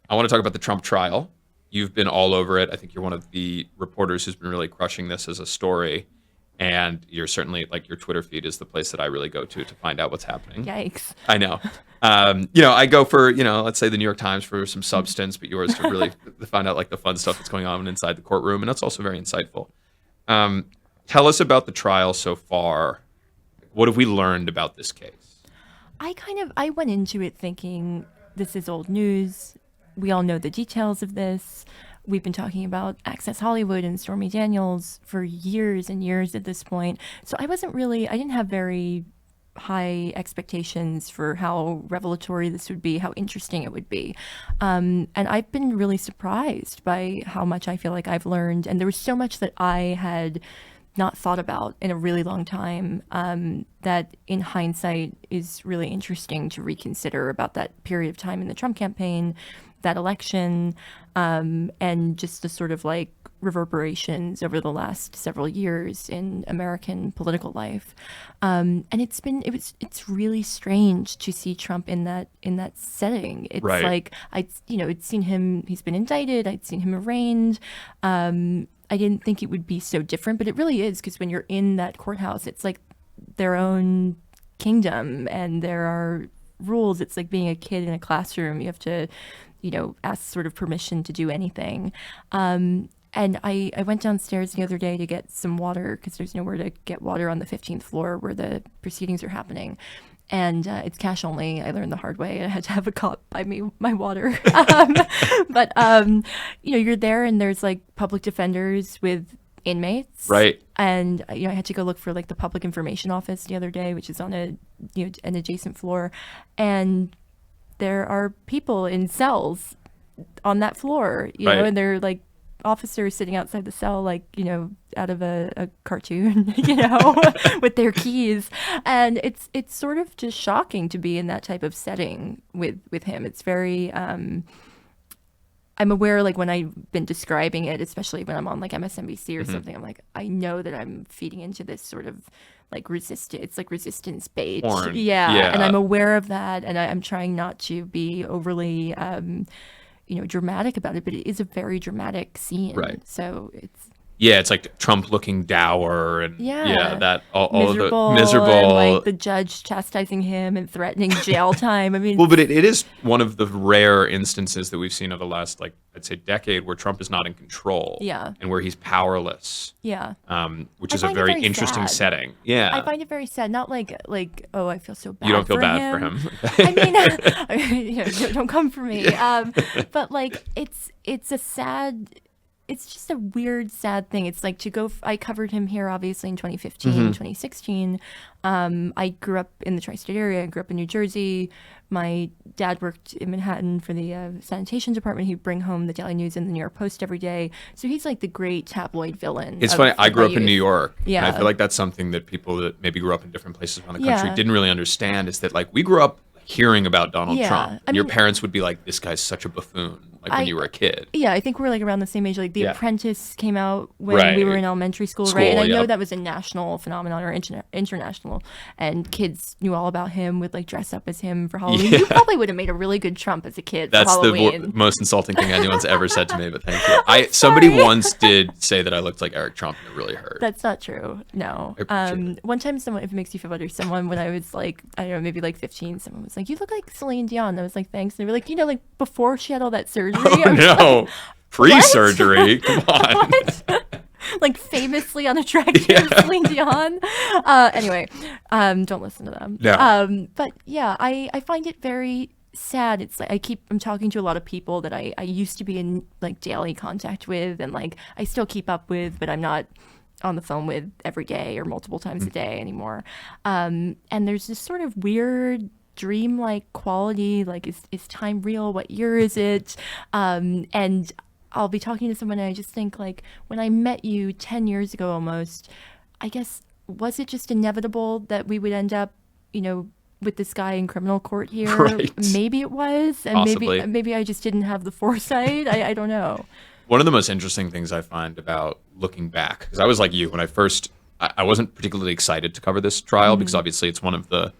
I want to talk about the Trump trial. You've been all over it. I think you're one of the reporters who's been really crushing this as a story. And you're certainly, like, your Twitter feed is the place that I really go to find out what's happening. Yikes. I know. I go for, let's say the New York Times for some substance, but yours to really find out, like, the fun stuff that's going on inside the courtroom. And that's also very insightful. Tell us about the trial so far. What have we learned about this case? I went into it thinking this is old news. We all know the details of this. We've been talking about Access Hollywood and Stormy Daniels for years and years at this point. So I didn't have very high expectations for how revelatory this would be, how interesting it would be. And I've been really surprised by how much I feel like I've learned. And there was so much that I had not thought about in a really long time that in hindsight is really interesting to reconsider about that period of time in the Trump campaign, that election, and just the sort of like reverberations over the last several years in American political life. And it's really strange to see Trump in that setting. It's right. Like I'd seen him, he's been indicted, I'd seen him arraigned. I didn't think it would be so different, but it really is, because when you're in that courthouse, it's like their own kingdom and there are rules. It's like being a kid in a classroom. You have to, ask sort of permission to do anything. And I went downstairs the other day to get some water because there's nowhere to get water on the 15th floor where the proceedings are happening. And it's cash only. I learned the hard way. I had to have a cop buy me my water. But you're there and there's like public defenders with inmates. Right. And, I had to go look for like the public information office the other day, which is on an adjacent floor. And there are people in cells on that floor, right. And they're like officers sitting outside the cell, like, out of a cartoon, with their keys. And it's sort of just shocking to be in that type of setting with him. It's very, I'm aware, like, when I've been describing it, especially when I'm on like MSNBC or something, I'm like, I know that I'm feeding into this sort of like resistance bait. Yeah. And I'm aware of that. And I'm trying not to be overly, dramatic about it, but it is a very dramatic scene. Right. So it's like Trump looking dour and that all miserable, of the miserable, and like the judge chastising him and threatening jail time. I mean, well, but it is one of the rare instances that we've seen over the last, like, I'd say decade where Trump is not in control. Yeah. And where he's powerless. Yeah. Which is a very interesting setting. Yeah. I find it very sad. Not like oh, I feel so bad. You don't feel for bad him. for him. I mean, don't come for me. But like it's a sad. It's just a weird, sad thing. It's like I covered him here, obviously, in 2015, 2016. I grew up in the tri-state area. I grew up in New Jersey. My dad worked in Manhattan for the sanitation department. He'd bring home the Daily News and the New York Post every day. So he's like the great tabloid villain. It's funny. I grew up in New York. Yeah. And I feel like that's something that people that maybe grew up in different places around the country didn't really understand, is that, like, we grew up hearing about Donald Trump. And your parents would be like, this guy's such a buffoon, like when you were a kid. Yeah, I think we're like around the same age. Like The Apprentice came out when we were in elementary school, right? And I know that was a national phenomenon or international, and kids knew all about him, would like dress up as him for Halloween. You probably would have made a really good Trump as a kid for Halloween. That's the most insulting thing anyone's ever said to me, but thank you. Somebody once did say that I looked like Eric Trump, and it really hurt. That's not true. No. One time, if it makes you feel better, someone, when I was like, I don't know, maybe like 15, someone was like, you look like Celine Dion. I was like, thanks. And they were like, like before she had all that surgery. Oh, no. Like, pre-surgery. Come on. Like famously unattractive Celine Dion. Anyway, don't listen to them. No. But yeah, I find it very sad. It's like I'm talking to a lot of people that I used to be in like daily contact with, and like I still keep up with, but I'm not on the phone with every day or multiple times a day anymore. And there's this sort of weird dreamlike quality, like is time real? What year is it? And I'll be talking to someone and I just think, like, when I met you 10 years ago almost, I guess, was it just inevitable that we would end up, with this guy in criminal court here? Right. Maybe it was, and possibly. maybe I just didn't have the foresight. I don't know. One of the most interesting things I find about looking back, because I was like you when I wasn't particularly excited to cover this trial because obviously it's one of the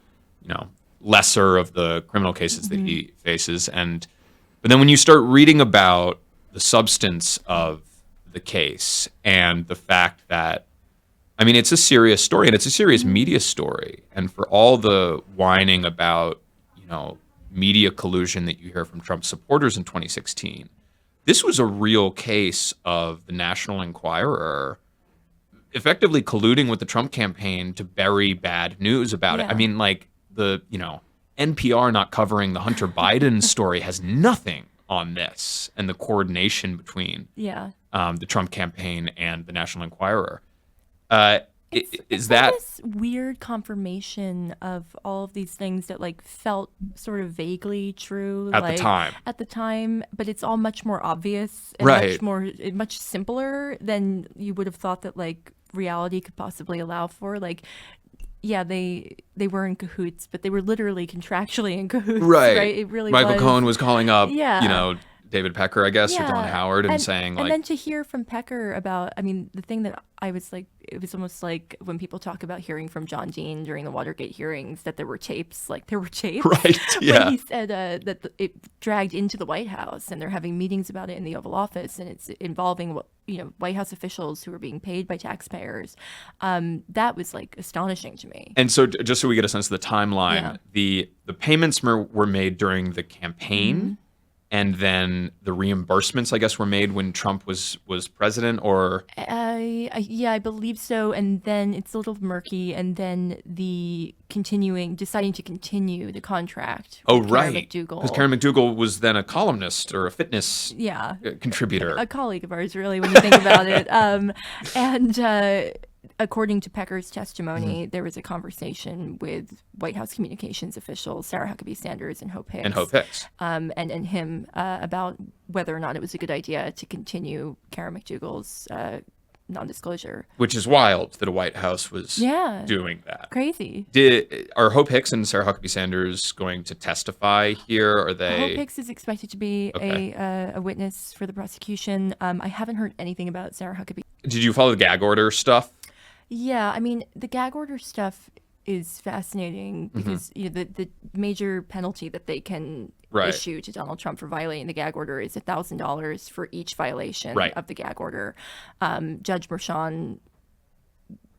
lesser of the criminal cases that he faces, but But then when you start reading about the substance of the case and the fact that, I mean, it's a serious story and it's a serious media story. And for all the whining about, media collusion that you hear from Trump supporters in 2016, this was a real case of the National Enquirer effectively colluding with the Trump campaign to bury bad news about it. I mean, like the, NPR not covering the Hunter Biden story has nothing on this and the coordination between the Trump campaign and the National Enquirer. Is that this weird confirmation of all of these things that like felt sort of vaguely true at the time, but it's all much more obvious and much simpler than you would have thought that like reality could possibly allow for. Like, yeah, they were in cahoots, but they were literally contractually in cahoots. Right. It really Michael was. Cohen was calling up, David Pecker, I guess, or John Howard, and saying like. And then to hear from Pecker about, I mean, the thing that I was like, it was almost like when people talk about hearing from John Dean during the Watergate hearings that there were tapes, Right, yeah. When he said that it dragged into the White House and they're having meetings about it in the Oval Office and it's involving, White House officials who are being paid by taxpayers. That was like astonishing to me. And so just so we get a sense of the timeline, the payments were made during the campaign. And then the reimbursements, I guess, were made when Trump was president, or I believe so. And then it's a little murky. And then deciding to continue the contract. With Karen McDougal, because Karen McDougal was then a columnist or a fitness contributor, a colleague of ours, really, when you think about it. According to Pecker's testimony, there was a conversation with White House communications officials, Sarah Huckabee Sanders and Hope Hicks. And him about whether or not it was a good idea to continue Karen McDougal's non-disclosure. Which is wild that a White House was doing that. Crazy. Are Hope Hicks and Sarah Huckabee Sanders going to testify here? Are they? Hope Hicks is expected to be a witness for the prosecution. I haven't heard anything about Sarah Huckabee. Did you follow the gag order stuff? Yeah, I mean, the gag order stuff is fascinating because the major penalty that they can issue to Donald Trump for violating the gag order is $1,000 for each violation of the gag order. Judge Mershon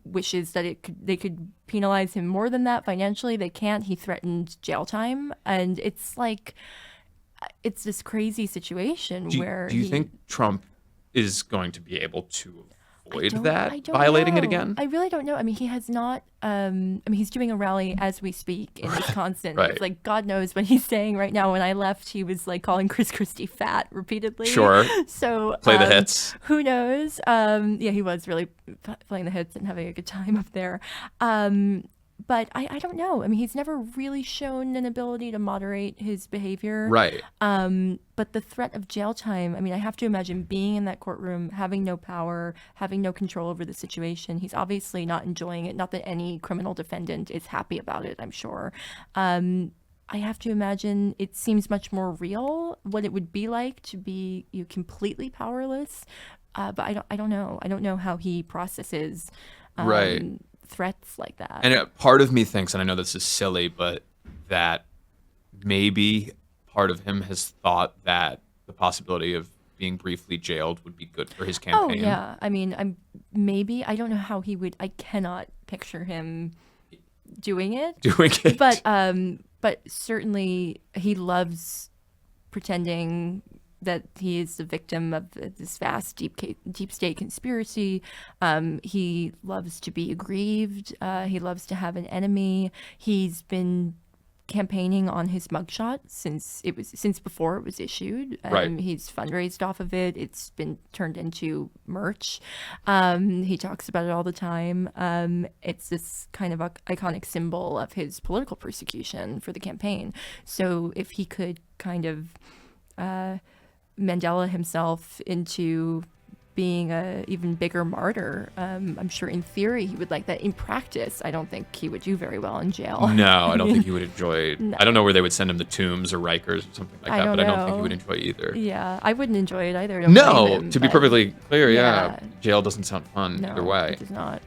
wishes that they could penalize him more than that financially. They can't. He threatened jail time, and it's like it's this crazy situation where. Do you think Trump is going to be able to avoid violating it again? I really don't know. I mean, he has not. He's doing a rally as we speak in Wisconsin. It's like God knows what he's saying right now. When I left, he was like calling Chris Christie fat repeatedly. Sure. So play the hits. Who knows? He was really playing the hits and having a good time up there. But I don't know. I mean, he's never really shown an ability to moderate his behavior. Right. But the threat of jail time, I mean, I have to imagine being in that courtroom, having no power, having no control over the situation. He's obviously not enjoying it. Not that any criminal defendant is happy about it, I'm sure. I have to imagine it seems much more real what it would be like to be completely powerless. But I don't know. I don't know how he processes threats like that. And part of me thinks, and I know this is silly, but that maybe part of him has thought that the possibility of being briefly jailed would be good for his campaign. Oh yeah, I mean, I don't know how he would. I cannot picture him doing it. But certainly he loves pretending that he is the victim of this vast deep state conspiracy. He loves to be aggrieved. He loves to have an enemy. He's been campaigning on his mugshot since before it was issued. He's fundraised off of it. It's been turned into merch. He talks about it all the time. It's this kind of iconic symbol of his political persecution for the campaign. So if he could kind of Mandela himself into being a even bigger martyr, I'm sure in theory he would like that. In practice, I don't think he would do very well in jail. No, I don't think he would enjoy it. No. I don't know where they would send him to Tombs or Rikers or something like that, but I don't think he would enjoy either. Yeah, I wouldn't enjoy it either. No, to be perfectly clear, jail doesn't sound fun either way. It does not.